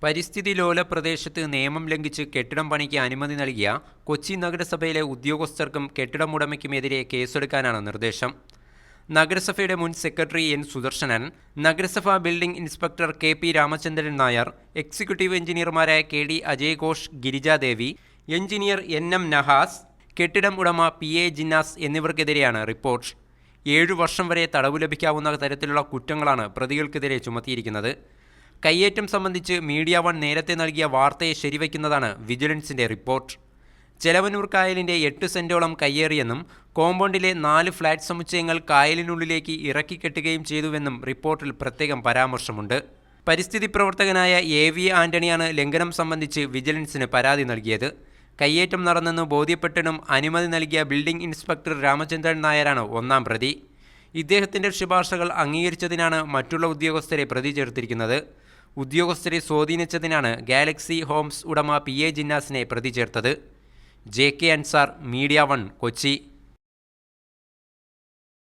പരിസ്ഥിതി ലോല പ്രദേശത്ത് നിയമം ലംഘിച്ച് കെട്ടിടം പണിക്ക് അനുമതി നൽകിയ കൊച്ചി നഗരസഭയിലെ ഉദ്യോഗസ്ഥർക്കും കെട്ടിടമുടമയ്ക്കുമെതിരെ കേസെടുക്കാനാണ് നിർദ്ദേശം. നഗരസഭയുടെ മുൻ സെക്രട്ടറി എൻ സുദർശനൻ, നഗരസഭാ building inspector K P. Ramachandran Nair, executive എഞ്ചിനീയർമാരായ K D. Ajay Ghosh, Girijadevi, engineer N M. Nahas, കെട്ടിടം ഉടമ പി.എ. ജിന്നാസ് എന്നിവർക്കെതിരെയാണ് റിപ്പോർട്ട്. 7 വർഷം വരെ തടവ് ലഭിക്കാവുന്ന തരത്തിലുള്ള കുറ്റങ്ങളാണ് പ്രതികൾക്കെതിരെ ചുമത്തിയിരിക്കുന്നത്. കയ്യേറ്റം സംബന്ധിച്ച് മീഡിയ വൺ നേരത്തെ നൽകിയ വാർത്തയെ ശരിവയ്ക്കുന്നതാണ് വിജിലൻസിന്റെ റിപ്പോർട്ട്. ചെലവന്നൂർ കായലിന്റെ 8 സെന്റോളം കയ്യേറിയെന്നും കോമ്പൗണ്ടിലെ 4 ഫ്ളാറ്റ് സമുച്ചയങ്ങൾ കായലിനുള്ളിലേക്ക് ഇറക്കിക്കെട്ടുകയും ചെയ്തുവെന്നും റിപ്പോർട്ടിൽ പ്രത്യേകം പരാമർശമുണ്ട്. പരിസ്ഥിതി പ്രവർത്തകനായ എ.വി. ആന്റണിയാണ് ലംഘനം സംബന്ധിച്ച് വിജിലൻസിന് പരാതി നൽകിയത്. കയ്യേറ്റം നടന്നെന്ന് ബോധ്യപ്പെട്ടിട്ടും അനുമതി നൽകിയ ബിൽഡിംഗ് ഇൻസ്പെക്ടർ രാമചന്ദ്രൻ നായരാണ് 1-ാം പ്രതി. ഇദ്ദേഹത്തിന്റെ ശുപാർശകൾ അംഗീകരിച്ചതിനാണ് മറ്റുള്ള ഉദ്യോഗസ്ഥരെ പ്രതി ചേർത്തിരിക്കുന്നത്. ഉദ്യോഗസ്ഥരെ സ്വാധീനിച്ചതിനാണ് ഗാലക്സി ഹോംസ് ഉടമ പി.എ. ജിന്നാസിനെ പ്രതി ചേർത്തത്. J K. Ansar, Media One, Kochi.